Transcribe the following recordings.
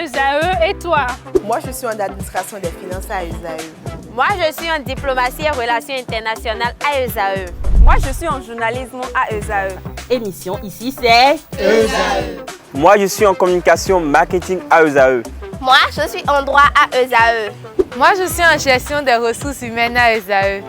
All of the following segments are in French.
à ESAE et toi? Moi, je suis en administration des finances à ESAE. Moi, je suis en diplomatie et relations internationales à ESAE. Moi, je suis en journalisme à ESAE. Émission ici, c'est ESAE. Moi, je suis en communication marketing à ESAE. Moi, je suis en droit à ESAE. Moi, je suis en gestion des ressources humaines à ESAE.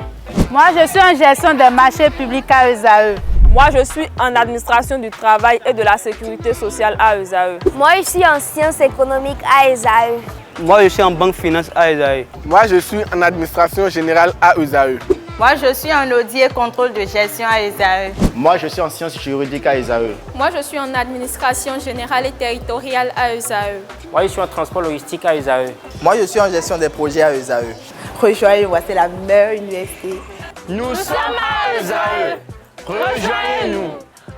Moi, je suis en gestion des marchés publics à ESAE. Moi, je suis en administration du travail et de la sécurité sociale à ESAE. Moi, je suis en sciences économiques à ESAE. Moi, je suis en banque finance à ESAE. Moi, je suis en administration générale à ESAE. Moi, je suis en audit et contrôle de gestion à ESAE. Moi, je suis en sciences juridiques à ESAE. Moi, je suis en administration générale et territoriale à ESAE. Moi, je suis en transport logistique à ESAE. Moi, je suis en gestion des projets à ESAE. Rejoignez-moi, c'est la meilleure université. Nous sommes à ESAE. Rejoignez-nous.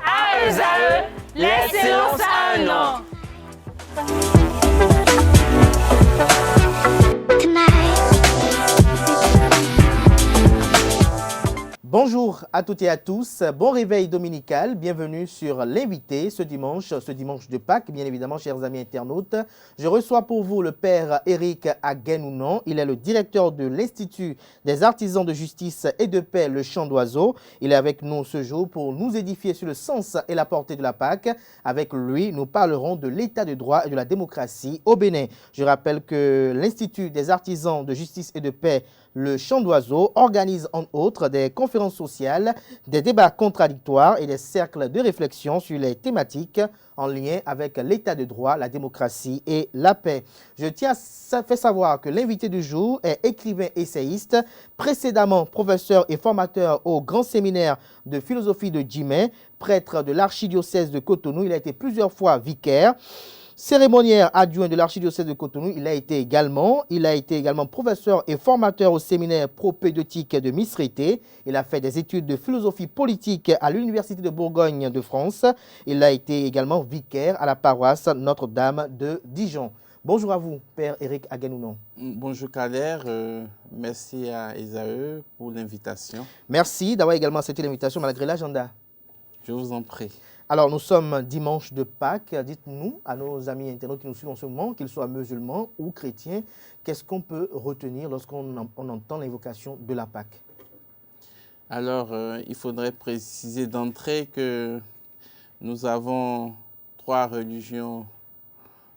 À ESAE, l'excellence a un nom. Bonjour à toutes et à tous, bon réveil dominical, bienvenue sur l'invité ce dimanche de Pâques, bien évidemment, chers amis internautes. Je reçois pour vous le père Éric Aguenounon, il est le directeur de l'Institut des artisans de justice et de paix, le Chant d'Oiseau. Il est avec nous ce jour pour nous édifier sur le sens et la portée de la Pâques. Avec lui, nous parlerons de l'état de droit et de la démocratie au Bénin. Je rappelle que l'Institut des artisans de justice et de paix, le Chant d'Oiseau, organise entre autres des conférences sociales, des débats contradictoires et des cercles de réflexion sur les thématiques en lien avec l'état de droit, la démocratie et la paix. Je tiens à faire savoir que l'invité du jour est écrivain essayiste, précédemment professeur et formateur au Grand Séminaire de philosophie de Djimé, prêtre de l'archidiocèse de Cotonou. Il a été plusieurs fois vicaire. Cérémoniaire adjoint de l'archidiocèse de Cotonou, il a été également professeur et formateur au séminaire propédeutique de Misrété. Il a fait des études de philosophie politique à l'Université de Bourgogne de France. Il a été également vicaire à la paroisse Notre-Dame de Dijon. Bonjour à vous, Père Éric Aguenounon. Bonjour Kader, merci à ESAE pour l'invitation. Merci d'avoir également accepté l'invitation malgré l'agenda. Je vous en prie. Alors, nous sommes dimanche de Pâques. Dites-nous, à nos amis internautes qui nous suivent en ce moment, qu'ils soient musulmans ou chrétiens, qu'est-ce qu'on peut retenir lorsqu'on entend l'invocation de la Pâque? Alors, il faudrait préciser d'entrée que nous avons trois religions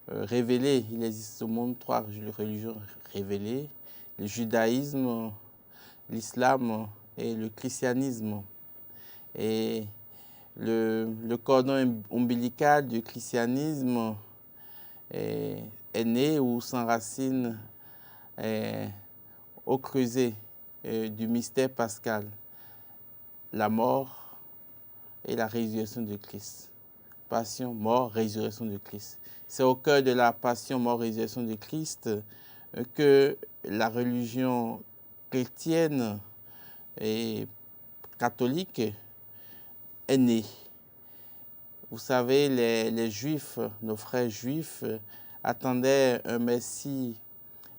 révélées. Il existe au monde trois religions révélées, le judaïsme, l'islam et le christianisme. Et le cordon ombilical du christianisme est né ou s'enracine au creuset du mystère pascal, la mort et la résurrection de Christ. Passion, mort, résurrection de Christ. C'est au cœur de la passion, mort, résurrection de Christ que la religion chrétienne et catholique est né. Vous savez, les Juifs, nos frères Juifs, attendaient un Messie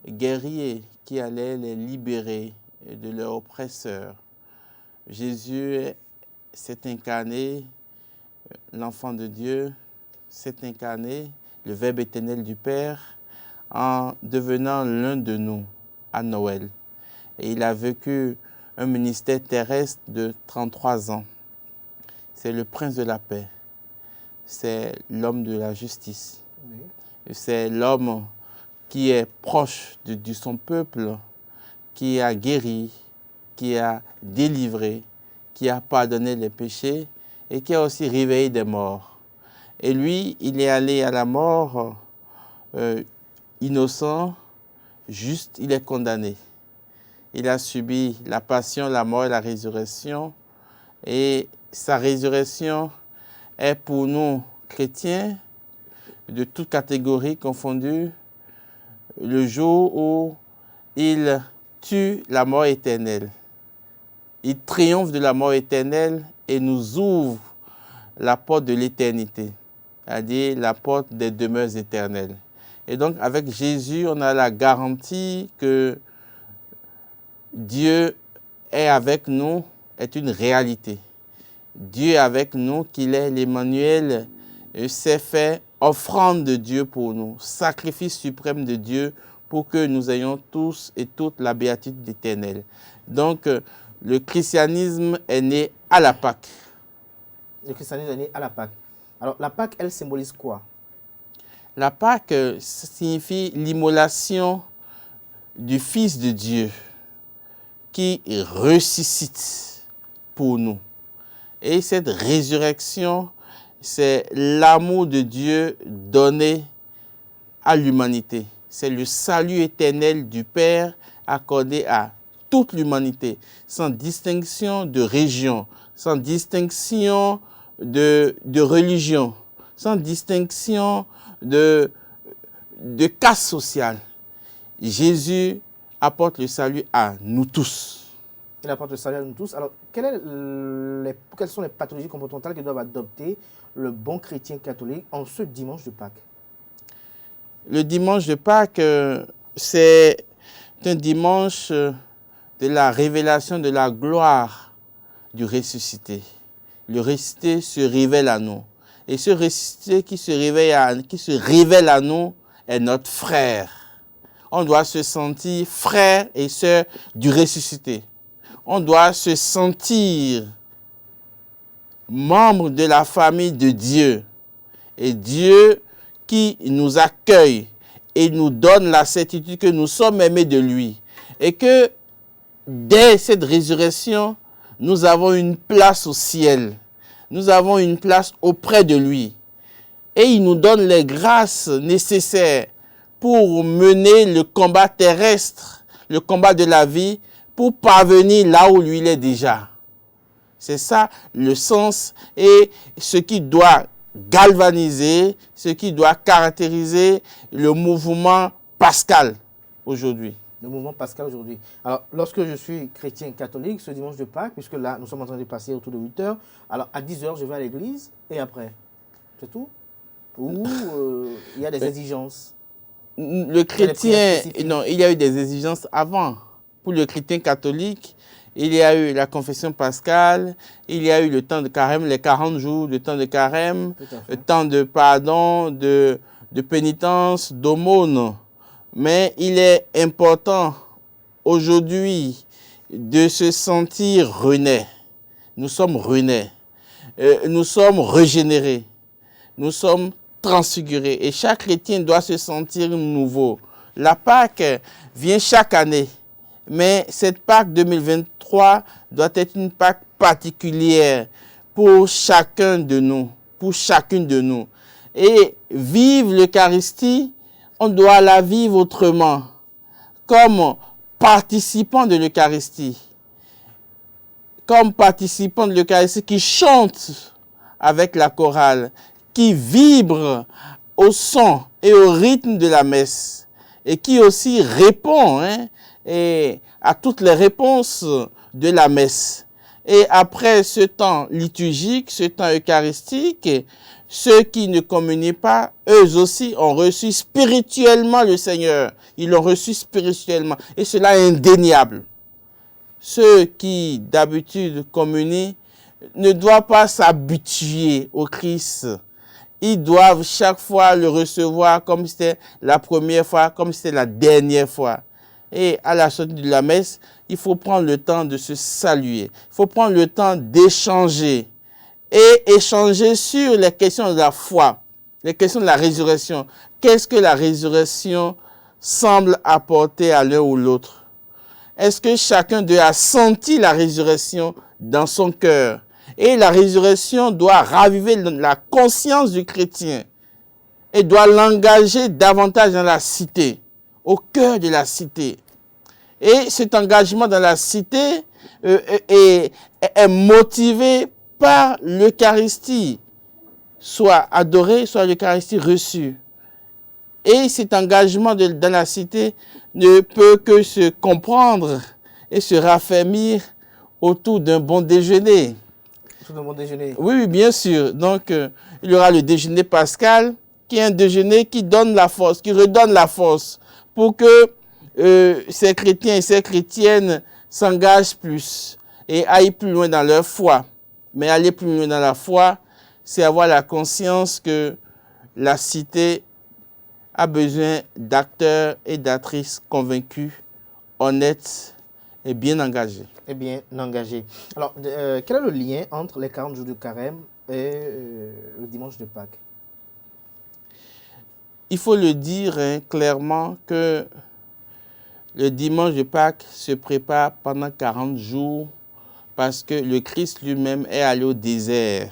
guerrier qui allait les libérer de leurs oppresseurs. Jésus s'est incarné, l'enfant de Dieu s'est incarné, le Verbe éternel du Père, en devenant l'un de nous à Noël. Et il a vécu un ministère terrestre de 33 ans. C'est le prince de la paix, c'est l'homme de la justice, c'est l'homme qui est proche de son peuple, qui a guéri, qui a délivré, qui a pardonné les péchés et qui a aussi réveillé des morts. Et lui, il est allé à la mort innocent, juste, il est condamné. Il a subi la passion, la mort et la résurrection. Et sa résurrection est pour nous, chrétiens, de toutes catégories confondues, le jour où il tue la mort éternelle. Il triomphe de la mort éternelle et nous ouvre la porte de l'éternité, c'est-à-dire la porte des demeures éternelles. Et donc, avec Jésus, on a la garantie que Dieu est avec nous, est une réalité. Dieu est avec nous, qu'il est l'Emmanuel, s'est fait offrande de Dieu pour nous, sacrifice suprême de Dieu pour que nous ayons tous et toutes la béatitude éternelle. Donc, le christianisme est né à la Pâque. Le christianisme est né à la Pâque. Alors, la Pâque, elle symbolise quoi? La Pâque signifie l'immolation du Fils de Dieu qui ressuscite pour nous. Et cette résurrection, c'est l'amour de Dieu donné à l'humanité. C'est le salut éternel du Père accordé à toute l'humanité, sans distinction de région, sans distinction de religion, sans distinction de classe sociale. Jésus apporte le salut à nous tous. Il apporte le salut à nous tous. Alors, quelles sont les pathologies comportementales que doivent adopter le bon chrétien catholique en ce dimanche de Pâques? Le dimanche de Pâques, c'est un dimanche de la révélation de la gloire du ressuscité. Le ressuscité se révèle à nous. Et ce ressuscité qui se révèle à nous est notre frère. On doit se sentir frère et sœur du ressuscité. On doit se sentir membre de la famille de Dieu. Et Dieu qui nous accueille et nous donne la certitude que nous sommes aimés de lui. Et que dès cette résurrection, nous avons une place au ciel. Nous avons une place auprès de lui. Et il nous donne les grâces nécessaires pour mener le combat terrestre, le combat de la vie, pour parvenir là où lui il est déjà. C'est ça le sens et ce qui doit galvaniser, ce qui doit caractériser le mouvement pascal aujourd'hui. Le mouvement pascal aujourd'hui. Alors, lorsque je suis chrétien catholique, ce dimanche de Pâques, puisque là, nous sommes en train de passer autour de 8 heures, alors à 10 heures, je vais à l'église et après, c'est tout? Ou il y a des exigences? Le chrétien, non, il y a eu des exigences avant. Pour le chrétien catholique, il y a eu la confession pascale, il y a eu le temps de carême, les 40 jours de temps de carême, le temps de pardon, de pénitence, d'aumône. Mais il est important aujourd'hui de se sentir rené. Nous sommes renés, nous sommes régénérés, nous sommes transfigurés. Et chaque chrétien doit se sentir nouveau. La Pâque vient chaque année. Mais cette Pâque 2023 doit être une Pâque particulière pour chacun de nous, pour chacune de nous. Et vivre l'Eucharistie, on doit la vivre autrement, comme participant de l'Eucharistie. Comme participant de l'Eucharistie qui chante avec la chorale, qui vibre au son et au rythme de la messe, et qui aussi répond, et à toutes les réponses de la messe. Et après ce temps liturgique, ce temps eucharistique, ceux qui ne communient pas, eux aussi ont reçu spirituellement le Seigneur. Ils l'ont reçu spirituellement. Et cela est indéniable. Ceux qui d'habitude communient ne doivent pas s'habituer au Christ. Ils doivent chaque fois le recevoir comme c'était la première fois, comme c'était la dernière fois. Et à la sortie de la messe, il faut prendre le temps de se saluer. Il faut prendre le temps d'échanger. Et échanger sur les questions de la foi, les questions de la résurrection. Qu'est-ce que la résurrection semble apporter à l'un ou l'autre? Est-ce que chacun d'eux a senti la résurrection dans son cœur? Et la résurrection doit raviver la conscience du chrétien et doit l'engager davantage dans la cité, au cœur de la cité. Et cet engagement dans la cité est motivé par l'Eucharistie, soit adorée, soit l'Eucharistie reçue. Et cet engagement dans la cité ne peut que se comprendre et se raffermir autour d'un bon déjeuner. Autour d'un bon déjeuner? Oui, bien sûr. Donc, il y aura le déjeuner pascal, qui est un déjeuner qui donne la force, qui redonne la force pour que ces chrétiens et ces chrétiennes s'engagent plus et aillent plus loin dans leur foi. Mais aller plus loin dans la foi, c'est avoir la conscience que la cité a besoin d'acteurs et d'actrices convaincus, honnêtes et bien engagés. Et bien engagés. Alors, quel est le lien entre les 40 jours de carême et le dimanche de Pâques? Il faut le dire clairement que le dimanche de Pâques se prépare pendant 40 jours parce que le Christ lui-même est allé au désert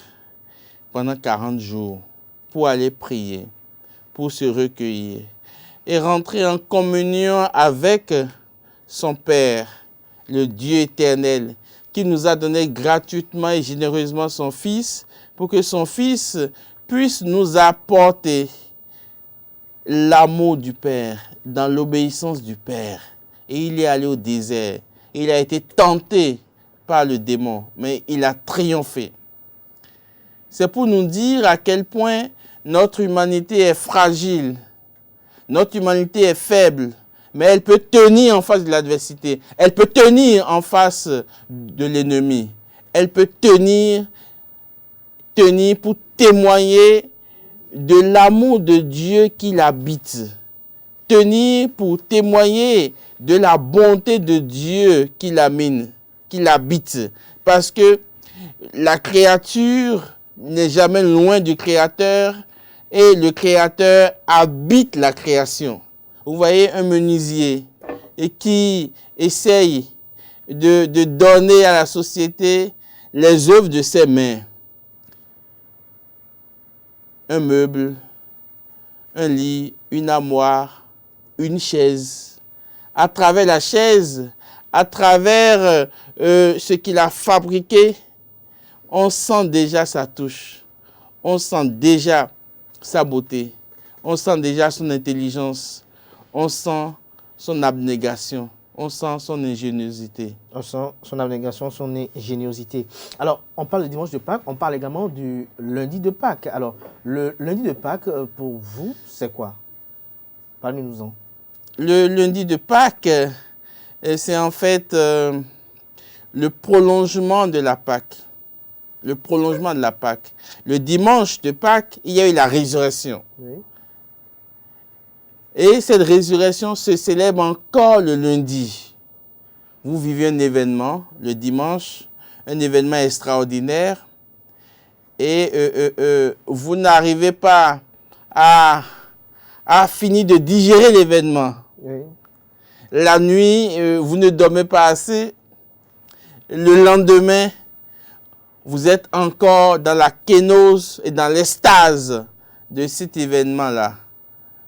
pendant 40 jours pour aller prier, pour se recueillir et rentrer en communion avec son Père, le Dieu éternel, qui nous a donné gratuitement et généreusement son Fils pour que son Fils puisse nous apporter l'amour du Père, dans l'obéissance du Père. Et il est allé au désert. Il a été tenté par le démon, mais il a triomphé. C'est pour nous dire à quel point notre humanité est fragile, notre humanité est faible, mais elle peut tenir en face de l'adversité, elle peut tenir en face de l'ennemi, elle peut tenir pour témoigner de l'amour de Dieu qui l'habite, tenir pour témoigner de la bonté de Dieu qui l'habite, parce que la créature n'est jamais loin du Créateur et le Créateur habite la création. Vous voyez un menuisier et qui essaye de donner à la société les œuvres de ses mains. Un meuble, un lit, une armoire, une chaise. À travers la chaise, à travers ce qu'il a fabriqué, on sent déjà sa touche. On sent déjà sa beauté. On sent déjà son intelligence. On sent son abnégation. On sent son ingéniosité. On sent son abnégation, son ingéniosité. Alors, on parle du dimanche de Pâques, on parle également du lundi de Pâques. Alors, le lundi de Pâques, pour vous, c'est quoi? Parlez-nous-en. Le lundi de Pâques, c'est en fait le prolongement de la Pâque. Le prolongement de la Pâque. Le dimanche de Pâques, il y a eu la résurrection. Oui. Et cette résurrection se célèbre encore le lundi. Vous vivez un événement, le dimanche, un événement extraordinaire, et vous n'arrivez pas à finir de digérer l'événement. Oui. La nuit, vous ne dormez pas assez. Le lendemain, vous êtes encore dans la kénose et dans l'extase de cet événement-là.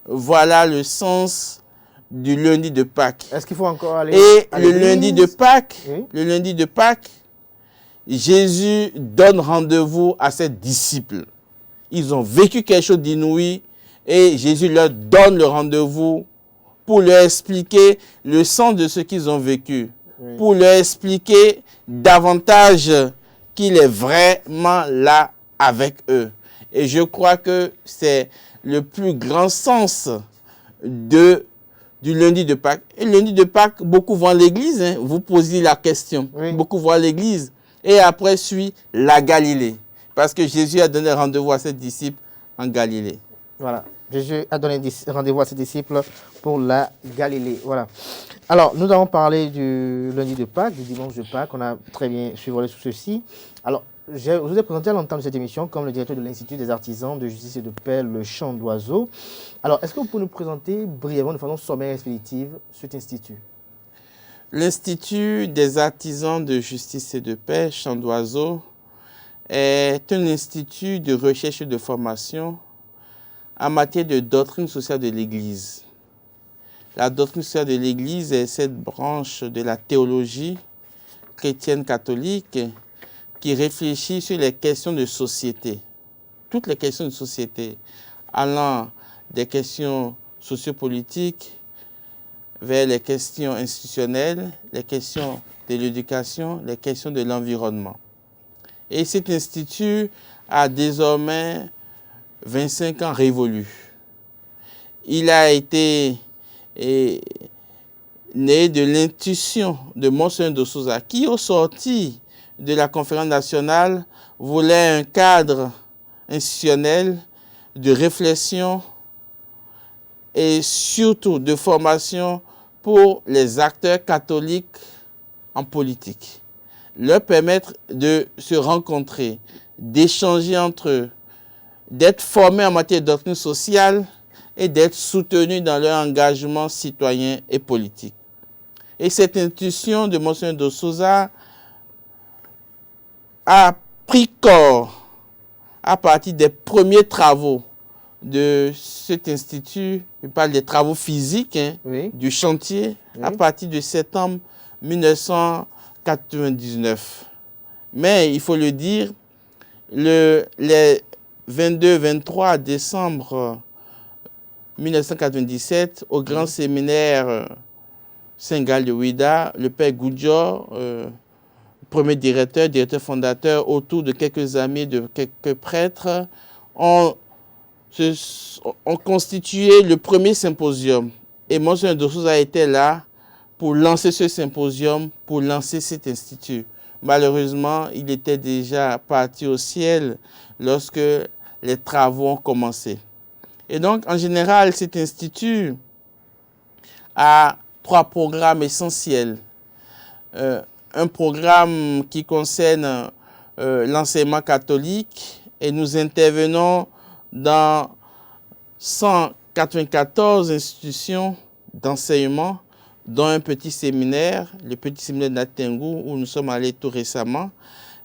Voilà le sens du lundi de Pâques. Est-ce qu'il faut encore aller à l'église? Lundi de Pâques, oui. Le lundi de Pâques, Jésus donne rendez-vous à ses disciples. Ils ont vécu quelque chose d'inouï et Jésus leur donne le rendez-vous pour leur expliquer le sens de ce qu'ils ont vécu, oui. Pour leur expliquer davantage qu'il est vraiment là avec eux. Et je crois que c'est le plus grand sens du lundi de Pâques. Et le lundi de Pâques, beaucoup vont à l'église, hein. Vous posez la question. Oui. Beaucoup vont à l'église. Et après suit la Galilée. Parce que Jésus a donné rendez-vous à ses disciples en Galilée. Voilà. Jésus a donné rendez-vous à ses disciples pour la Galilée. Voilà. Alors, nous avons parlé du lundi de Pâques, du dimanche de Pâques. On a très bien survolé sur ceci. Alors, je vous ai présenté à l'entame de cette émission comme le directeur de l'Institut des artisans de justice et de paix, le Chant d'Oiseau. Alors, est-ce que vous pouvez nous présenter brièvement, de façon sommaire et expéditive, cet institut? L'Institut des artisans de justice et de paix, Chant d'Oiseau, est un institut de recherche et de formation en matière de doctrine sociale de l'Église. La doctrine sociale de l'Église est cette branche de la théologie chrétienne catholique qui réfléchit sur les questions de société, toutes les questions de société, allant des questions sociopolitiques vers les questions institutionnelles, les questions de l'éducation, les questions de l'environnement. Et cet institut a désormais 25 ans révolus. Il a été né de l'intuition de Monseigneur de Souza, qui, au sorti de la conférence nationale, voulait un cadre institutionnel de réflexion et surtout de formation pour les acteurs catholiques en politique. Leur permettre de se rencontrer, d'échanger entre eux, d'être formés en matière de doctrine sociale et d'être soutenus dans leur engagement citoyen et politique. Et cette institution de Monseigneur de Souza a pris corps à partir des premiers travaux de cet institut. Je parle des travaux physiques du chantier à partir de septembre 1999. Mais il faut le dire, les 22-23 décembre 1997, au grand séminaire Saint-Gall de Ouida, le père Goudjor, premier directeur fondateur, autour de quelques amis, de quelques prêtres, ont constitué le premier symposium. Et Monseigneur de Souza était là pour lancer ce symposium, pour lancer cet institut. Malheureusement, il était déjà parti au ciel lorsque les travaux ont commencé. Et donc, en général, cet institut a 3 programmes essentiels. Un programme qui concerne l'enseignement catholique et nous intervenons dans 194 institutions d'enseignement, dont un petit séminaire, le petit séminaire d'Atengu, où nous sommes allés tout récemment.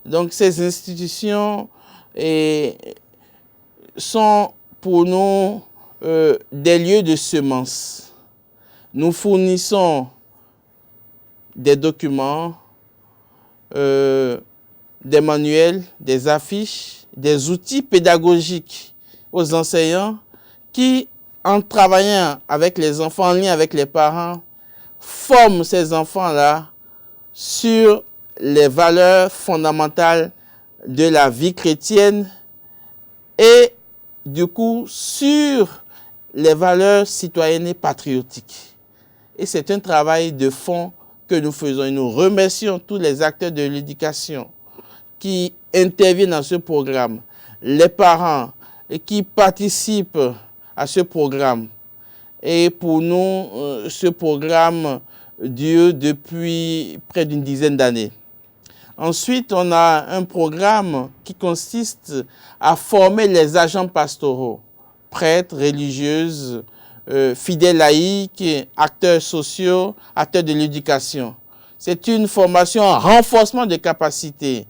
Donc ces institutions sont pour nous des lieux de semences. Nous fournissons des documents, des manuels, des affiches, des outils pédagogiques aux enseignants qui, en travaillant avec les enfants, en lien avec les parents, forment ces enfants-là sur les valeurs fondamentales de la vie chrétienne et du coup sur les valeurs citoyennes et patriotiques. Et c'est un travail de fond que nous faisons et nous remercions tous les acteurs de l'éducation qui interviennent dans ce programme, les parents qui participent à ce programme. Et pour nous, ce programme dure depuis près d'une dizaine d'années. Ensuite, on a un programme qui consiste à former les agents pastoraux, prêtres, religieuses, fidèles laïcs, acteurs sociaux, acteurs de l'éducation. C'est une formation en renforcement de capacités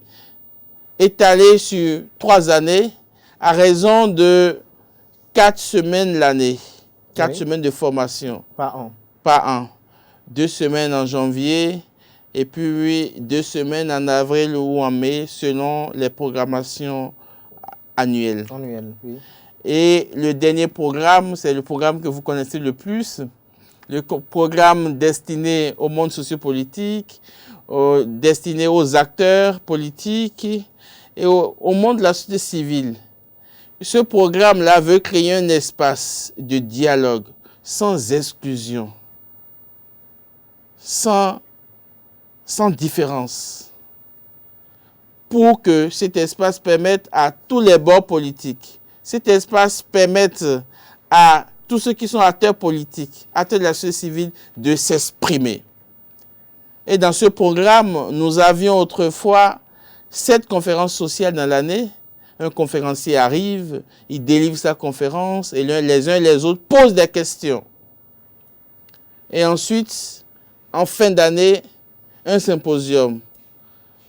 étalée sur 3 années à raison de 4 semaines l'année. 4 semaines de formation. Par an. Par an. 2 semaines en janvier et puis 2 semaines en avril ou en mai selon les programmations annuelles. Annuelles, oui. Et le dernier programme, c'est le programme que vous connaissez le plus, le programme destiné au monde sociopolitique, destiné aux acteurs politiques et au monde de la société civile. Ce programme-là veut créer un espace de dialogue sans exclusion, sans différence, pour que cet espace permette à tous les bords politiques, cet espace permette à tous ceux qui sont acteurs politiques, acteurs de la société civile, de s'exprimer. Et dans ce programme, nous avions autrefois 7 conférences sociales dans l'année. Un conférencier arrive, il délivre sa conférence et les uns et les autres posent des questions. Et ensuite, en fin d'année, un symposium.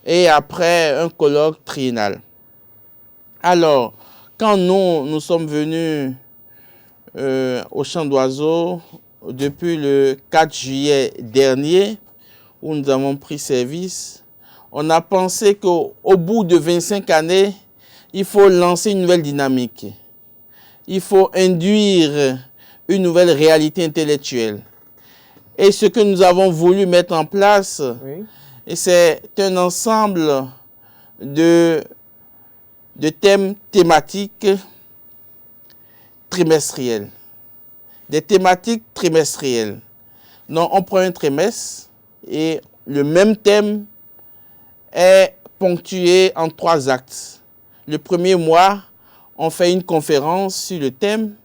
Et après, un colloque triennal. Alors, quand nous sommes venus au Chant d'Oiseaux depuis le 4 juillet dernier, où nous avons pris service, on a pensé qu'au bout de 25 années, il faut lancer une nouvelle dynamique. Il faut induire une nouvelle réalité intellectuelle. Et ce que nous avons voulu mettre en place, c'est un ensemble de thèmes thématiques trimestriels. Des thématiques trimestrielles. Donc, on prend un trimestre et le même thème est ponctué en 3 actes. Le premier mois, on fait une conférence sur le thème,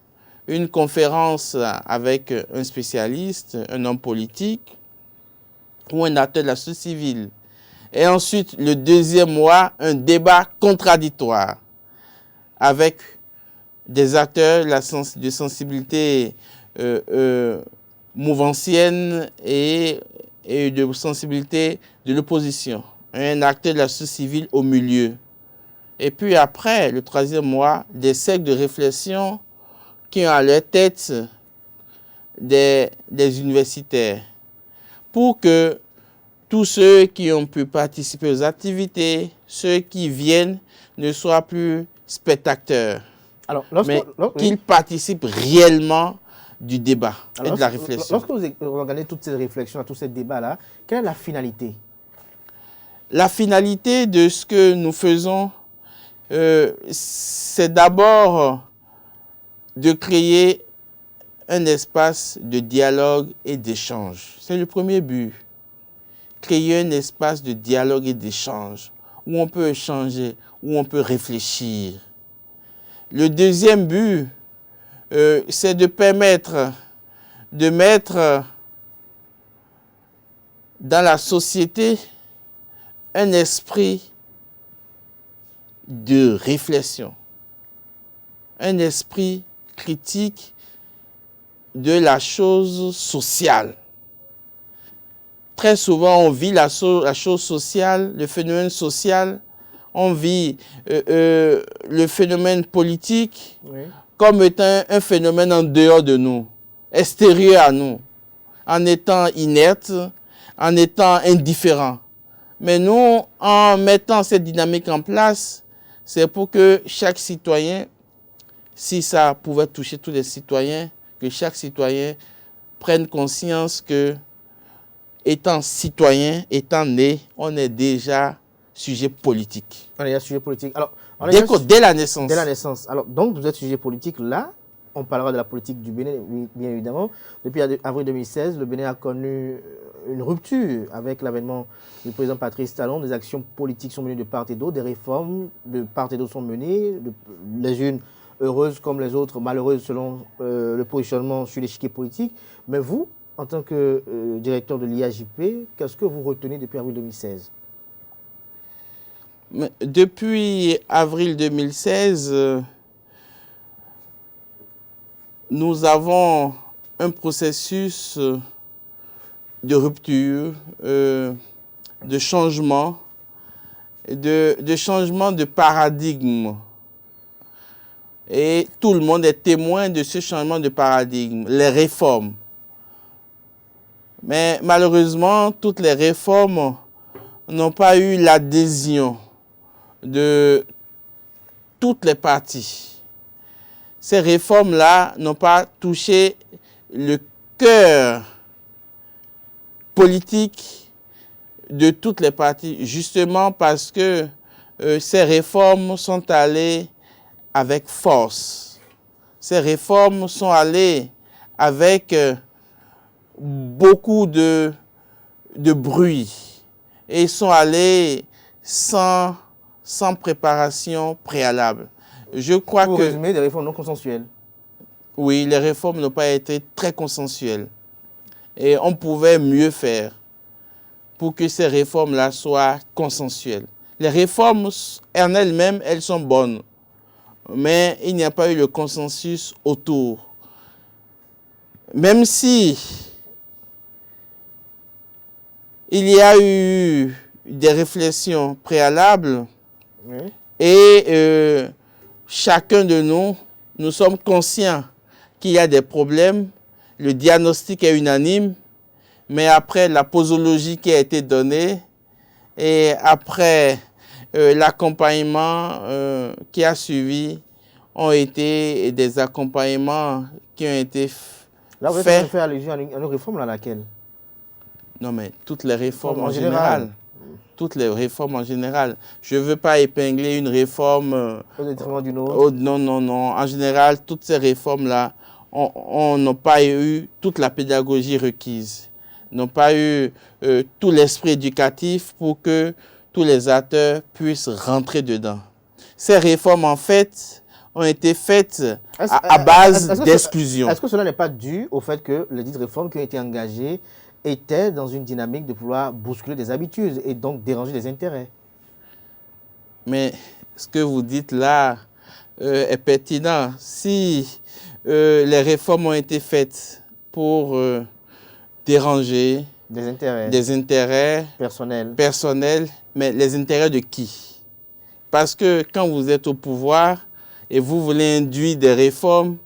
une conférence avec un spécialiste, un homme politique ou un acteur de la société civile. Et ensuite, le deuxième mois, un débat contradictoire avec des acteurs de sensibilité mouvancienne et de sensibilité de l'opposition. Un acteur de la société civile au milieu. Et puis après, le troisième mois, des cercles de réflexion qui ont à leur tête des universitaires. Pour que tous ceux qui ont pu participer aux activités, ceux qui viennent, ne soient plus spectateurs. Alors, mais qu'ils participent réellement du débat et de la réflexion. Lorsque vous regardez toutes ces réflexions, tous ces débats-là, quelle est la finalité? La finalité de ce que nous faisons, c'est d'abord de créer un espace de dialogue et d'échange. C'est le premier but. Créer un espace de dialogue et d'échange où on peut échanger, où on peut réfléchir. Le deuxième but, c'est de permettre de mettre dans la société un esprit de réflexion, un esprit critique de la chose sociale. Très souvent, on vit la chose sociale, le phénomène social, on vit le phénomène politique comme étant un phénomène en dehors de nous, extérieur à nous, en étant inerte, en étant indifférent. Mais nous, en mettant cette dynamique en place, c'est pour que chaque citoyen, si ça pouvait toucher tous les citoyens, que chaque citoyen prenne conscience que, étant citoyen, étant né, on est déjà sujet politique. On est déjà sujet politique. Alors, dès la naissance. Dès la naissance. Alors, donc, vous êtes sujet politique là. On parlera de la politique du Bénin, bien évidemment. Depuis avril 2016, le Bénin a connu une rupture avec l'avènement du président Patrice Talon. Des actions politiques sont menées de part et d'autre, des réformes de part et d'autre sont menées, les unes heureuses comme les autres malheureuses selon le positionnement sur l'échiquier politique. Mais vous, en tant que directeur de l'IAJP, qu'est-ce que vous retenez depuis avril 2016 ? Depuis avril 2016, nous avons un processus de rupture, de changement, de changement de paradigme. Et tout le monde est témoin de ce changement de paradigme, les réformes. Mais malheureusement, toutes les réformes n'ont pas eu l'adhésion de toutes les parties. Ces réformes-là n'ont pas touché le cœur politique de toutes les parties, justement parce que ces réformes sont allées avec force. Ces réformes sont allées avec beaucoup de bruit et sont allées sans préparation préalable. Je crois Pour résumer, des réformes non consensuelles. Oui, les réformes n'ont pas été très consensuelles. Et on pouvait mieux faire pour que ces réformes-là soient consensuelles. Les réformes en elles-mêmes, elles sont bonnes. Mais il n'y a pas eu le consensus autour. Même si il y a eu des réflexions préalables et chacun de nous sommes conscients qu'il y a des problèmes. Le diagnostic est unanime, mais après la posologie qui a été donnée et après l'accompagnement qui a suivi ont été des accompagnements qui ont été faits. Là, vous avez fait allusion à une réforme à laquelle? Non, mais toutes les réformes en général. Toutes les réformes en général. Je ne veux pas épingler une réforme au détriment d'une autre. Non. En général, toutes ces réformes-là, on n'a pas eu toute la pédagogie requise. N'ont pas eu tout l'esprit éducatif pour que tous les acteurs puissent rentrer dedans. Ces réformes, en fait, ont été faites à base d'exclusion. Est-ce que cela n'est pas dû au fait que les dites réformes qui ont été engagées étaient dans une dynamique de pouvoir bousculer des habitudes et donc déranger des intérêts? Mais ce que vous dites là est pertinent. Si les réformes ont été faites pour déranger des intérêts personnels, mais les intérêts de qui? Parce que quand vous êtes au pouvoir et vous voulez induire des réformes,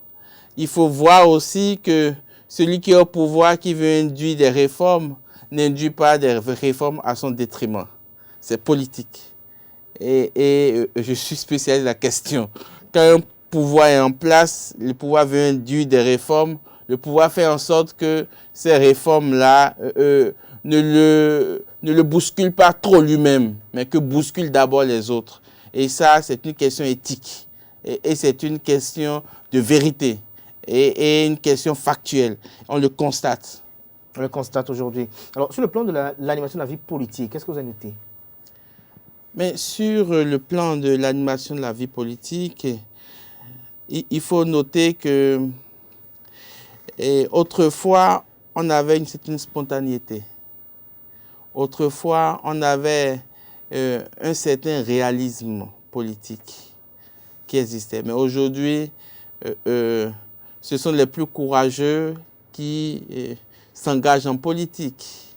il faut voir aussi que celui qui est au pouvoir, qui veut induire des réformes, n'induit pas des réformes à son détriment. C'est politique. Et je suis spécialiste de la question. Quand un pouvoir est en place, le pouvoir veut induire des réformes, le pouvoir fait en sorte que ces réformes-là ne le bousculent pas trop lui-même, mais que bousculent d'abord les autres. Et ça, c'est une question éthique. Et c'est une question de vérité. Et une question factuelle. On le constate. On le constate aujourd'hui. Alors, sur le plan de l'animation de la vie politique, qu'est-ce que vous avez noté? Mais sur le plan de l'animation de la vie politique, il faut noter que autrefois, on avait une certaine spontanéité. Autrefois, on avait un certain réalisme politique qui existait. Mais aujourd'hui, ce sont les plus courageux qui s'engagent en politique.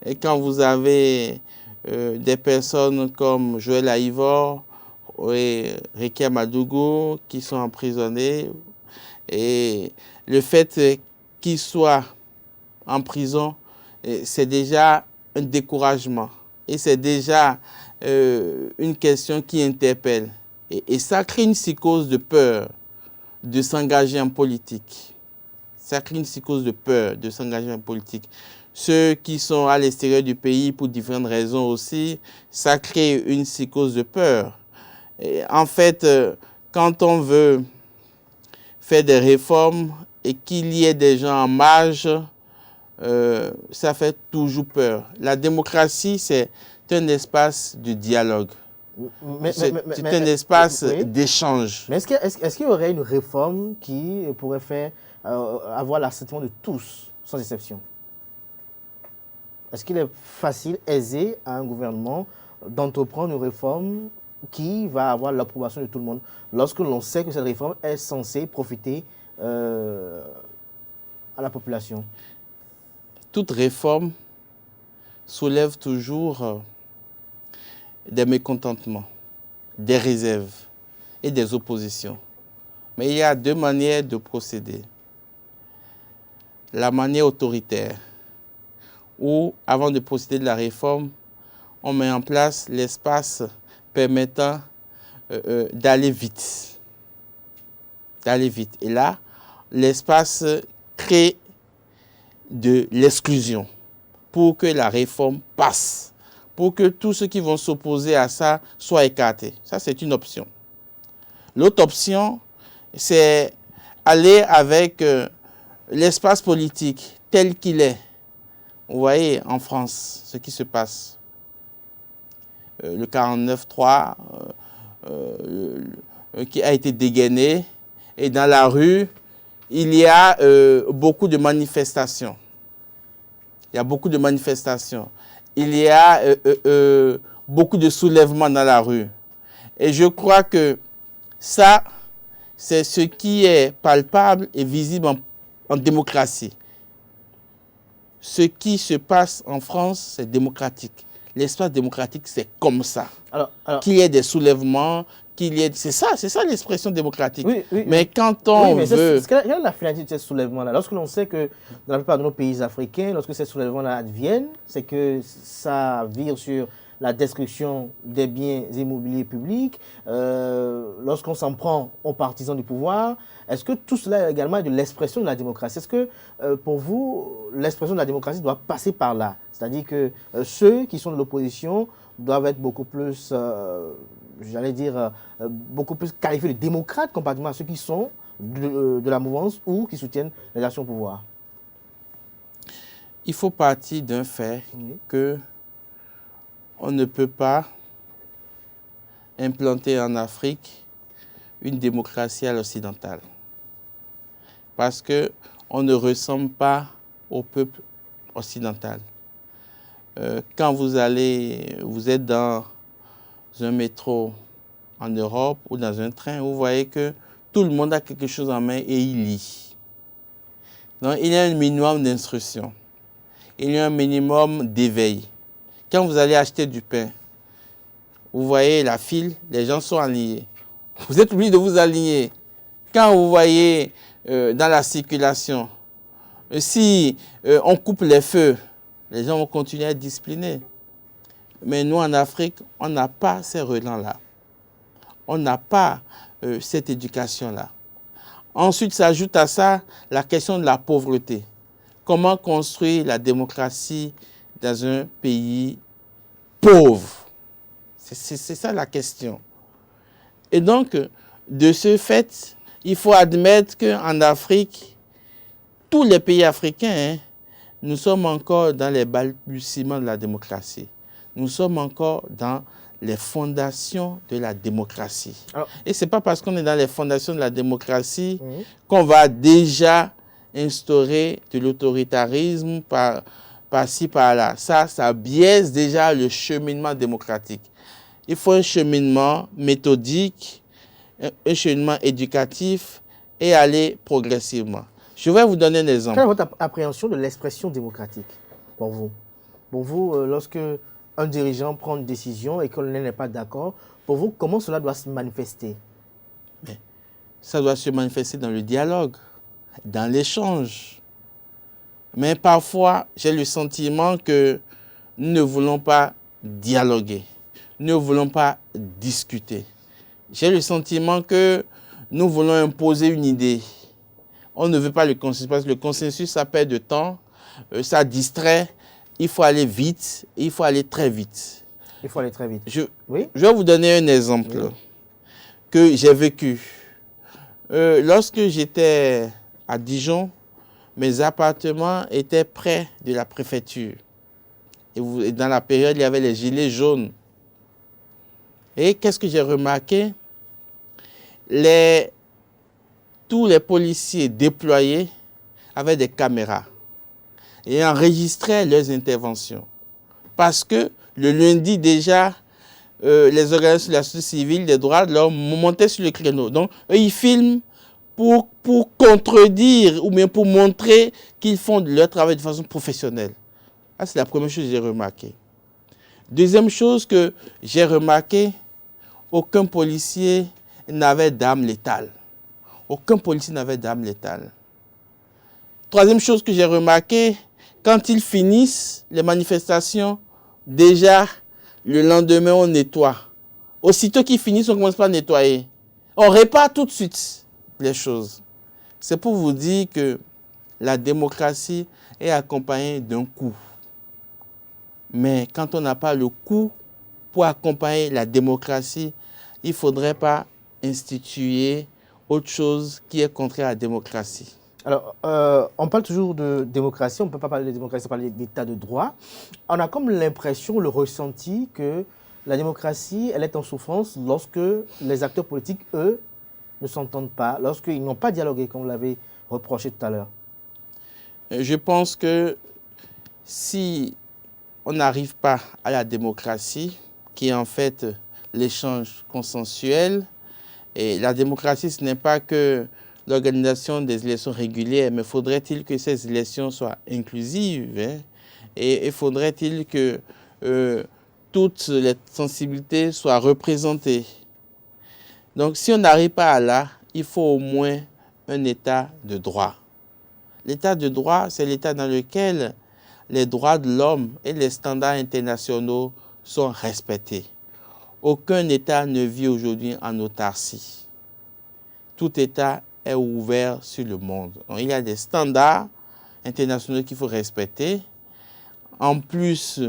Et quand vous avez des personnes comme Joël Aïvor et Rekia Madougou qui sont emprisonnés, et le fait qu'ils soient en prison, c'est déjà un découragement. Et c'est déjà une question qui interpelle. Et ça crée une psychose de peur de s'engager en politique. Ça crée une psychose de peur de s'engager en politique. Ceux qui sont à l'extérieur du pays pour différentes raisons aussi, ça crée une psychose de peur. Et en fait, quand on veut faire des réformes et qu'il y ait des gens en marge, ça fait toujours peur. La démocratie, c'est un espace de dialogue. C'est un espace d'échange. Mais est-ce qu'il y aurait une réforme qui pourrait faire avoir l'assentiment de tous, sans exception? Est-ce qu'il est facile, aisé à un gouvernement d'entreprendre une réforme qui va avoir l'approbation de tout le monde, lorsque l'on sait que cette réforme est censée profiter à la population? Toute réforme soulève toujours des mécontentements, des réserves et des oppositions. Mais il y a deux manières de procéder. La manière autoritaire, où avant de procéder de la réforme, on met en place l'espace permettant d'aller vite. D'aller vite. Et là, l'espace crée de l'exclusion pour que la réforme passe, pour que tous ceux qui vont s'opposer à ça soient écartés. Ça, c'est une option. L'autre option, c'est aller avec l'espace politique tel qu'il est. Vous voyez en France ce qui se passe. Le 49-3 qui a été dégainé. Et dans la rue, il y a beaucoup de manifestations. Il y a beaucoup de manifestations. Il y a beaucoup de soulèvements dans la rue. Et je crois que ça, c'est ce qui est palpable et visible en démocratie. Ce qui se passe en France, c'est démocratique. L'espace démocratique, c'est comme ça. Qu'il y ait des soulèvements, qu'il y ait... C'est ça l'expression démocratique. Oui, mais quand on veut... Quelle est la finalité de ces soulèvements-là? Lorsque l'on sait que dans la plupart de nos pays africains, lorsque ces soulèvements-là adviennent, c'est que ça vire sur la destruction des biens immobiliers publics, lorsqu'on s'en prend aux partisans du pouvoir. Est-ce que tout cela également est de l'expression de la démocratie? Est-ce que pour vous, l'expression de la démocratie doit passer par là? C'est-à-dire que ceux qui sont de l'opposition doivent être beaucoup plus, j'allais dire, beaucoup plus qualifiés de démocrates comparativement à ceux qui sont de la mouvance ou qui soutiennent les actions au pouvoir. Il faut partir d'un fait que on ne peut pas implanter en Afrique une démocratie à l'occidentale. Parce qu'on ne ressemble pas au peuple occidental. Quand vous êtes dans un métro en Europe ou dans un train, vous voyez que tout le monde a quelque chose en main et il lit. Donc, il y a un minimum d'instruction. Il y a un minimum d'éveil. Quand vous allez acheter du pain, vous voyez la file, les gens sont alignés. Vous êtes obligé de vous aligner. Quand vous voyez dans la circulation, si on coupe les feux, les gens vont continuer à être disciplinés. Mais nous, en Afrique, on n'a pas ces relents-là. On n'a pas cette éducation-là. Ensuite, s'ajoute à ça la question de la pauvreté. Comment construire la démocratie dans un pays pauvre? C'est ça la question. Et donc, de ce fait, il faut admettre qu'en Afrique, tous les pays africains, nous sommes encore dans les balbutiements de la démocratie. Nous sommes encore dans les fondations de la démocratie. Alors, et ce n'est pas parce qu'on est dans les fondations de la démocratie qu'on va déjà instaurer de l'autoritarisme par-ci, par-là. Ça biaise déjà le cheminement démocratique. Il faut un cheminement méthodique, un cheminement éducatif et aller progressivement. Je vais vous donner un exemple. Quelle est votre appréhension de l'expression démocratique pour vous? Pour vous, lorsque un dirigeant prend une décision et que l'on n'est pas d'accord, pour vous, comment cela doit se manifester? Mais ça doit se manifester dans le dialogue, dans l'échange. Mais parfois, j'ai le sentiment que nous ne voulons pas dialoguer. Nous ne voulons pas discuter. J'ai le sentiment que nous voulons imposer une idée. On ne veut pas le consensus parce que le consensus, ça perd de temps, ça distrait. Il faut aller vite, il faut aller très vite. Il faut aller très vite. Je vais vous donner un exemple que j'ai vécu. Lorsque j'étais à Dijon, mes appartements étaient près de la préfecture. Et dans la période, il y avait les gilets jaunes. Et qu'est-ce que j'ai remarqué? Tous les policiers déployés avaient des caméras et enregistraient leurs interventions. Parce que le lundi déjà, les organisations de la société civile, des droits de l'homme montaient sur le créneau. Donc, eux, ils filment pour contredire ou bien pour montrer qu'ils font leur travail de façon professionnelle. Ça, c'est la première chose que j'ai remarqué. Deuxième chose que j'ai remarqué, aucun policier n'avait d'arme létale. Aucun policier n'avait d'arme létale. Troisième chose que j'ai remarqué, quand ils finissent les manifestations, déjà, le lendemain, on nettoie. Aussitôt qu'ils finissent, on commence par nettoyer. On répare tout de suite les choses. C'est pour vous dire que la démocratie est accompagnée d'un coût. Mais quand on n'a pas le coût pour accompagner la démocratie, il ne faudrait pas instituer autre chose qui est contraire à la démocratie. Alors, on parle toujours de démocratie, on ne peut pas parler de démocratie, on parle d'état de droit. On a comme l'impression, le ressenti que la démocratie, elle est en souffrance lorsque les acteurs politiques, eux, ne s'entendent pas, lorsqu'ils n'ont pas dialogué, comme vous l'avez reproché tout à l'heure. Je pense que si on n'arrive pas à la démocratie, qui est en fait l'échange consensuel, et la démocratie, ce n'est pas que l'organisation des élections régulières, mais faudrait-il que ces élections soient inclusives, hein, et faudrait-il que toutes les sensibilités soient représentées. Donc, si on n'arrive pas à là, il faut au moins un état de droit. L'état de droit, c'est l'état dans lequel les droits de l'homme et les standards internationaux sont respectés. Aucun État ne vit aujourd'hui en autarcie. Tout État est ouvert sur le monde. Donc, il y a des standards internationaux qu'il faut respecter. En plus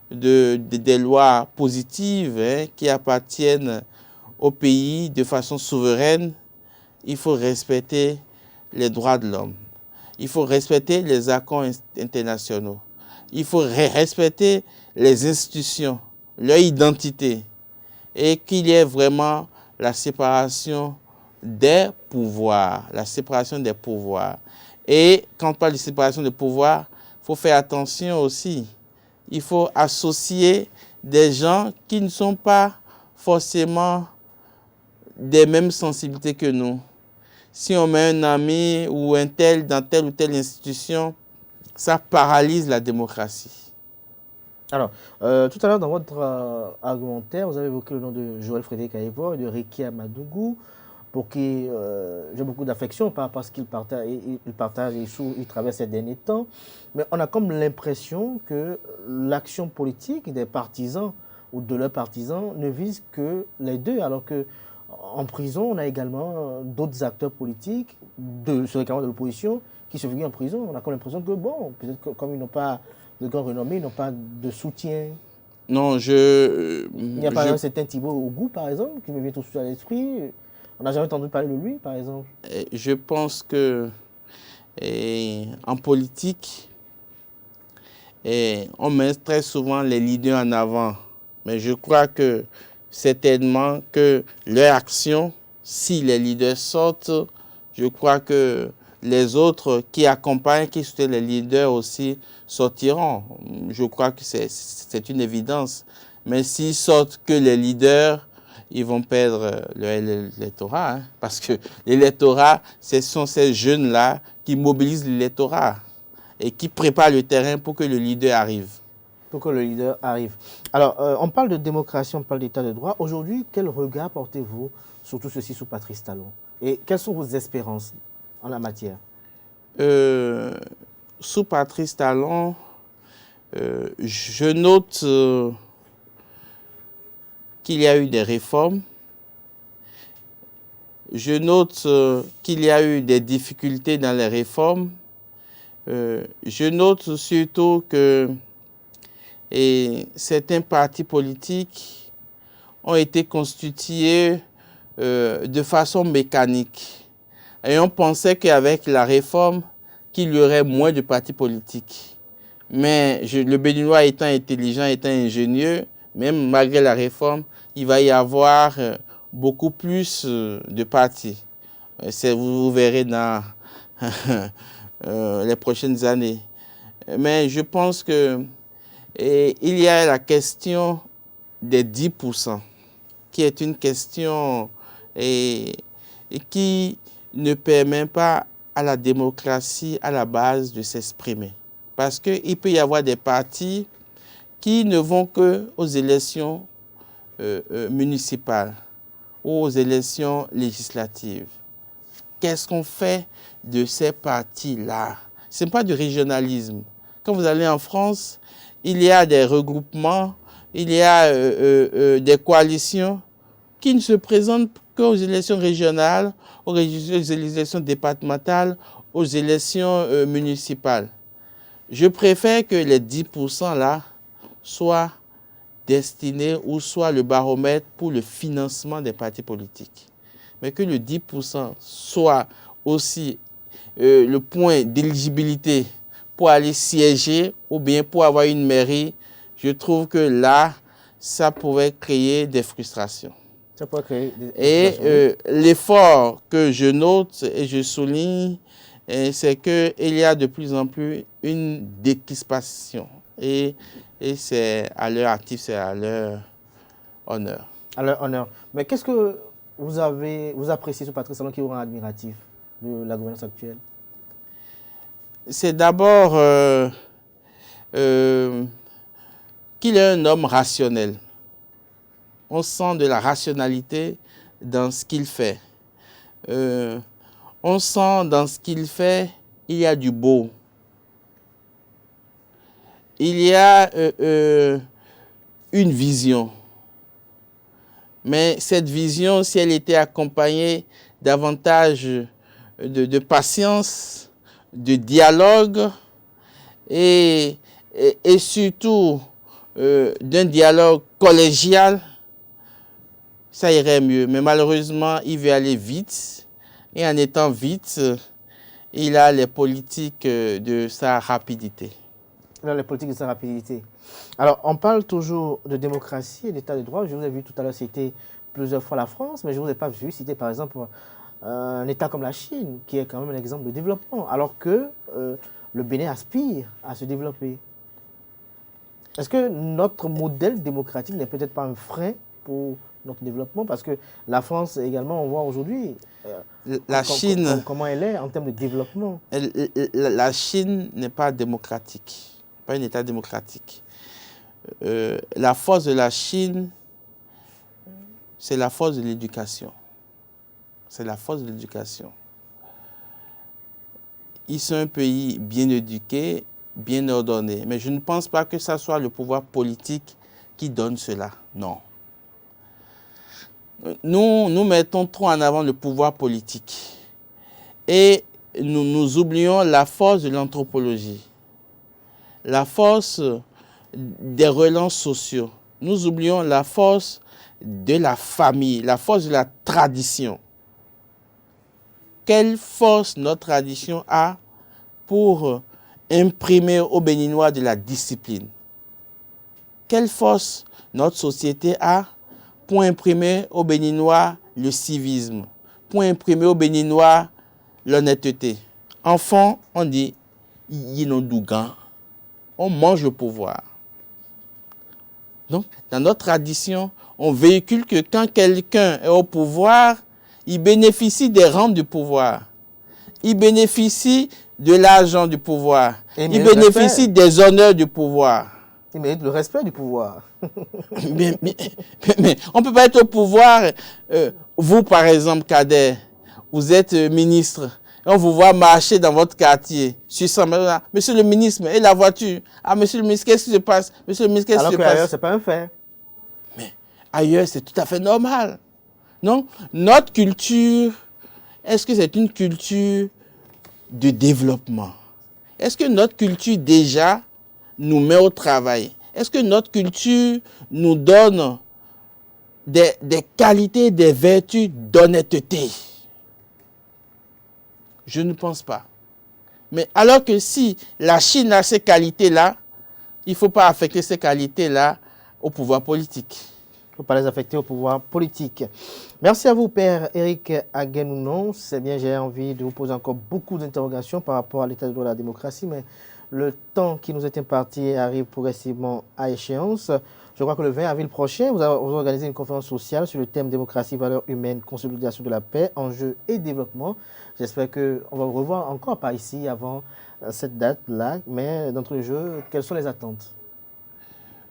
des lois positives, hein, qui appartiennent au pays de façon souveraine, il faut respecter les droits de l'homme. Il faut respecter les accords internationaux. Il faut respecter les institutions, leur identité, et qu'il y ait vraiment la séparation des pouvoirs, la séparation des pouvoirs. Et quand on parle de séparation des pouvoirs, il faut faire attention aussi. Il faut associer des gens qui ne sont pas forcément des mêmes sensibilités que nous. Si on met un ami ou un tel dans telle ou telle institution, ça paralyse la démocratie. Alors, tout à l'heure, dans votre argumentaire, vous avez évoqué le nom de Joël Frédéric Aévo et de Rekia Madougou, pour qui j'ai beaucoup d'affection parce qu'il partage et il traverse ces derniers temps. Mais on a comme l'impression que l'action politique des partisans ou de leurs partisans ne vise que les deux, alors qu'en prison, on a également d'autres acteurs politiques, carrément de l'opposition, qui se figurent en prison. On a comme l'impression que, bon, peut-être que comme ils n'ont pas de grand renommée, ils n'ont pas de soutien. Non, il y a par exemple un certain Thibault Ougou, par exemple, qui me vient tout de suite à l'esprit. On n'a jamais entendu parler de lui, par exemple. Je pense que en politique, on met très souvent les leaders en avant. Mais je crois que certainement que leur action, si les leaders sortent, je crois que les autres qui accompagnent, qui soutiennent les leaders aussi sortiront. Je crois que c'est une évidence. Mais s'ils sortent que les leaders, ils vont perdre l'électorat. Hein, parce que l'électorat, ce sont ces jeunes-là qui mobilisent l'électorat et qui préparent le terrain pour que le leader arrive. Pour que le leader arrive. Alors, on parle de démocratie, on parle d'état de droit. Aujourd'hui, quel regard portez-vous sur tout ceci sous Patrice Talon? Et quelles sont vos espérances en la matière? Sous Patrice Talon, je note qu'il y a eu des réformes. Je note qu'il y a eu des difficultés dans les réformes. Je note surtout que certains partis politiques ont été constitués de façon mécanique. Et on pensait qu'avec la réforme, qu'il y aurait moins de partis politiques. Mais le Béninois étant intelligent, étant ingénieux, même malgré la réforme, il va y avoir beaucoup plus de partis. Vous verrez dans les prochaines années. Mais je pense que il y a la question des 10%, qui est une question qui ne permet pas à la démocratie à la base de s'exprimer. Parce qu'il peut y avoir des partis qui ne vont qu'aux élections municipales ou aux élections législatives. Qu'est-ce qu'on fait de ces partis-là? Ce n'est pas du régionalisme. Quand vous allez en France, il y a des regroupements, il y a des coalitions qui ne se présentent qu'aux élections régionales, aux élections départementales, aux élections municipales. Je préfère que les 10% là soient destinés ou soient le baromètre pour le financement des partis politiques. Mais que le 10% soit aussi le point d'éligibilité pour aller siéger ou bien pour avoir une mairie, je trouve que là, ça pourrait créer des frustrations. Ça pourrait créer des frustrations. Et l'effort que je note et je souligne, c'est qu'il y a de plus en plus une décrispation. Et c'est à leur actif, c'est à leur honneur. À leur honneur. Mais qu'est-ce que vous appréciez sur Patrice Talon qui vous rend admiratif de la gouvernance actuelle? C'est d'abord qu'il est un homme rationnel. On sent de la rationalité dans ce qu'il fait. On sent dans ce qu'il fait, il y a du beau. Il y a une vision. Mais cette vision, si elle était accompagnée davantage de patience, de dialogue et surtout d'un dialogue collégial, ça irait mieux. Mais malheureusement, il veut aller vite. Et en étant vite, il a les politiques de sa rapidité. Il a les politiques de sa rapidité. Alors, on parle toujours de démocratie et d'état de droit. Je vous ai vu tout à l'heure citer plusieurs fois la France, mais je ne vous ai pas vu citer, par exemple, un État comme la Chine, qui est quand même un exemple de développement, alors que le Bénin aspire à se développer. Est-ce que notre modèle démocratique n'est peut-être pas un frein pour notre développement? Parce que la France également, on voit aujourd'hui comment elle est en termes de développement. La Chine n'est pas démocratique, pas un État démocratique. La force de la Chine, c'est la force de l'éducation. C'est la force de l'éducation. Ils sont un pays bien éduqué, bien ordonné. Mais je ne pense pas que ce soit le pouvoir politique qui donne cela. Non. Nous mettons trop en avant le pouvoir politique. Et nous oublions la force de l'anthropologie, la force des relances sociaux. Nous oublions la force de la famille, la force de la tradition. Quelle force notre tradition a pour imprimer aux Béninois de la discipline? Quelle force notre société a pour imprimer aux Béninois le civisme, pour imprimer aux Béninois l'honnêteté? Enfant, on dit Yinondougan, on mange le pouvoir. Donc, dans notre tradition, on véhicule que quand quelqu'un est au pouvoir, il bénéficie des rentes du pouvoir. Il bénéficie de l'argent du pouvoir. Il bénéficie des honneurs du pouvoir. Il mérite le respect du pouvoir. mais on ne peut pas être au pouvoir. Vous, par exemple, Kader, vous êtes ministre. On vous voit marcher dans votre quartier. Monsieur le ministre, et la voiture? Ah, monsieur le ministre, qu'est-ce qui se passe? Monsieur le ministre, qu'est-ce qui se passe? Alors qu'ailleurs, ce n'est pas un fait. Mais ailleurs, c'est tout à fait normal. Non? Notre culture, est-ce que c'est une culture de développement? Est-ce que notre culture déjà nous met au travail? Est-ce que notre culture nous donne des qualités, des vertus d'honnêteté? Je ne pense pas. Mais alors que si la Chine a ces qualités-là, il ne faut pas affecter ces qualités-là au pouvoir politique. Il ne faut pas les affecter au pouvoir politique. Merci à vous, Père Éric Aguenounon. C'est bien, j'ai envie de vous poser encore beaucoup d'interrogations par rapport à l'état de droit de la démocratie, mais le temps qui nous est imparti arrive progressivement à échéance. Je crois que le 20 avril prochain, vous organisez une conférence sociale sur le thème démocratie, valeurs humaines, consolidation de la paix, enjeux et développement. J'espère qu'on va vous revoir encore par ici avant cette date-là. Mais d'entre les jeux, quelles sont les attentes?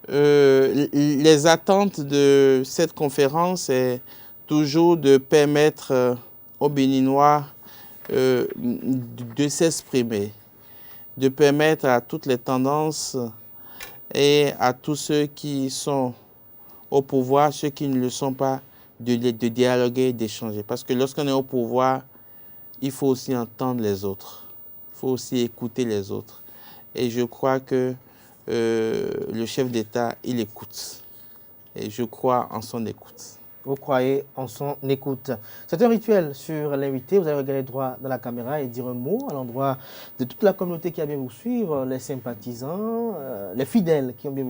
Les attentes de cette conférence est toujours de permettre aux Béninois de s'exprimer, de permettre à toutes les tendances et à tous ceux qui sont au pouvoir, ceux qui ne le sont pas, de dialoguer, d'échanger. Parce que lorsqu'on est au pouvoir, il faut aussi entendre les autres. Il faut aussi écouter les autres. Et je crois que le chef d'État, il écoute. Et je crois en son écoute. Vous croyez en son écoute. C'est un rituel sur l'invité. Vous allez regarder droit dans la caméra et dire un mot à l'endroit de toute la communauté qui a bien vous suivre, les sympathisants, les fidèles qui ont bien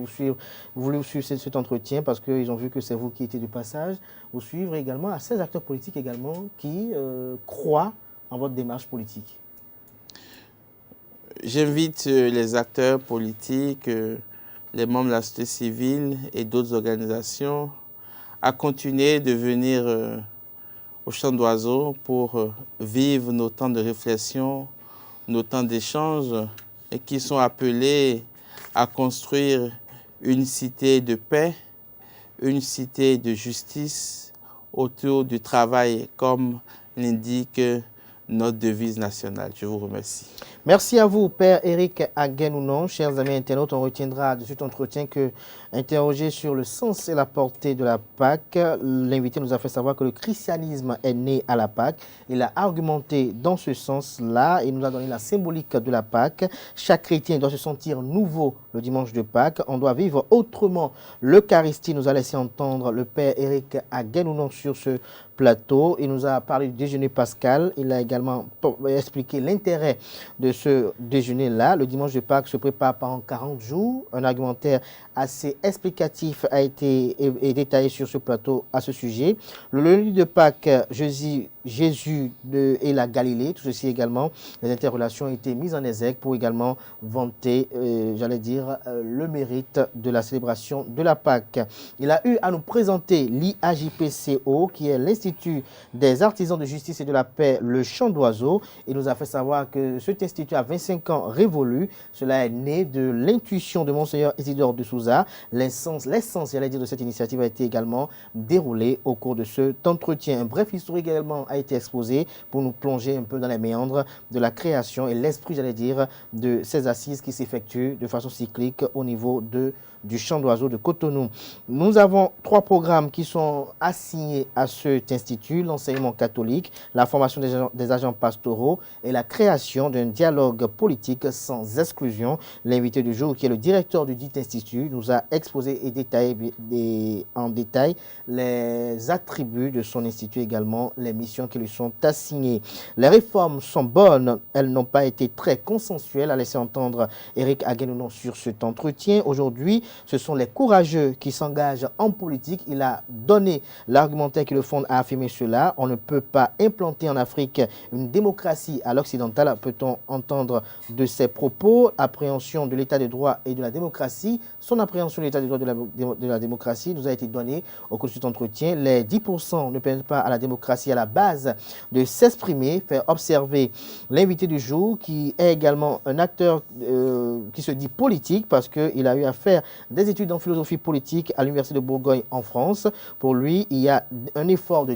voulu suivre cet entretien parce qu'ils ont vu que c'est vous qui étiez du passage. Vous suivre également à ces acteurs politiques également qui croient en votre démarche politique. J'invite les acteurs politiques, les membres de la société civile et d'autres organisations à continuer de venir au Chant d'Oiseaux pour vivre nos temps de réflexion, nos temps d'échange, et qui sont appelés à construire une cité de paix, une cité de justice autour du travail, comme l'indique notre devise nationale. Je vous remercie. Merci à vous, Père Éric Aguenounon. Chers amis internautes, on retiendra de cet entretien que, interrogé sur le sens et la portée de la Pâque, l'invité nous a fait savoir que le christianisme est né à la Pâque. Il a argumenté dans ce sens-là et nous a donné la symbolique de la Pâque. Chaque chrétien doit se sentir nouveau le dimanche de Pâques. On doit vivre autrement. L'Eucharistie nous a laissé entendre le Père Éric Aguenounon sur ce plateau. Il nous a parlé du déjeuner pascal. Il a également expliqué l'intérêt de ce déjeuner-là. Le dimanche de Pâques se prépare pendant 40 jours. Un argumentaire assez explicatif a été détaillé sur ce plateau à ce sujet. Le lundi de Pâques, Jésus et la Galilée, tout ceci également, les interrelations ont été mises en exergue pour également vanter, j'allais dire, le mérite de la célébration de la Pâque. Il a eu à nous présenter l'IAJPCO, qui est l'Institut des artisans de justice et de la paix, le Chant d'Oiseau. Il nous a fait savoir que cet institut a 25 ans révolu. Cela est né de l'intuition de Monseigneur Isidore de Souza. L'essence, j'allais dire, de cette initiative a été également déroulée au cours de cet entretien. Un bref historique également a été exposé pour nous plonger un peu dans les méandres de la création et l'esprit, j'allais dire, de ces assises qui s'effectuent de façon cyclique au niveau du Chant d'Oiseau de Cotonou. Nous avons 3 programmes qui sont assignés à cet institut: l'enseignement catholique, la formation des agents pastoraux et la création d'un dialogue politique sans exclusion. L'invité du jour, qui est le directeur du dit institut, nous a exposé et détaillé en détail les attributs de son institut, également les missions qui lui sont assignées. Les réformes sont bonnes, elles n'ont pas été très consensuelles, a laissé entendre Éric Aguenounon sur cet entretien. Aujourd'hui, ce sont les courageux qui s'engagent en politique. Il a donné l'argumentaire qui le fonde à affirmer cela. On ne peut pas implanter en Afrique une démocratie à l'occidental, peut-on entendre de ses propos. Appréhension de l'état de droit et de la démocratie. Son appréhension de l'état de droit de la démocratie nous a été donnée au cours de cet entretien. Les 10% ne permettent pas à la démocratie à la base de s'exprimer, faire observer l'invité du jour, qui est également un acteur qui se dit politique, parce qu'il a eu à faire des études en philosophie politique à l'Université de Bourgogne en France. Pour lui, il y a un effort de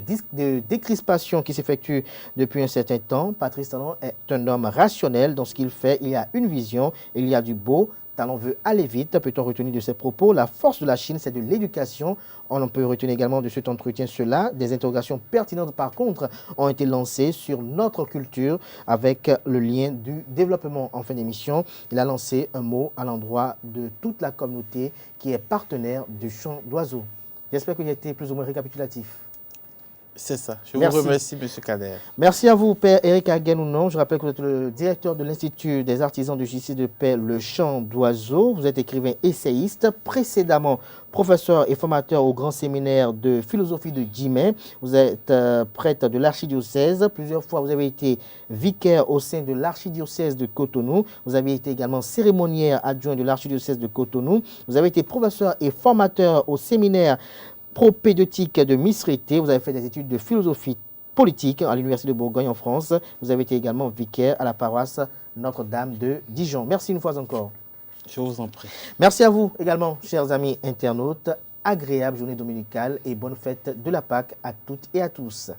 décrispation qui s'effectue depuis un certain temps. Patrice Talon est un homme rationnel dans ce qu'il fait. Il y a une vision, il y a du beau. Talon veut aller vite, peut-on retenir de ses propos. La force de la Chine, c'est de l'éducation. On peut retenir également de cet entretien cela. Des interrogations pertinentes, par contre, ont été lancées sur notre culture avec le lien du développement. En fin d'émission, il a lancé un mot à l'endroit de toute la communauté qui est partenaire du Chant d'Oiseau. J'espère qu'il a été plus ou moins récapitulatif. C'est ça. Je vous remercie, M. Kader. Merci à vous, Père Éric Aguenounon. Je rappelle que vous êtes le directeur de l'Institut des artisans de justice et de paix, le Chant d'Oiseau. Vous êtes écrivain essayiste, précédemment professeur et formateur au grand séminaire de philosophie de Djimé. Vous êtes prêtre de l'archidiocèse. Plusieurs fois, vous avez été vicaire au sein de l'archidiocèse de Cotonou. Vous avez été également cérémoniaire adjoint de l'archidiocèse de Cotonou. Vous avez été professeur et formateur au séminaire propédeutique de Misrété. Vous avez fait des études de philosophie politique à l'Université de Bourgogne en France. Vous avez été également vicaire à la paroisse Notre-Dame de Dijon. Merci une fois encore. Je vous en prie. Merci à vous également, chers amis internautes. Agréable journée dominicale et bonne fête de la Pâque à toutes et à tous.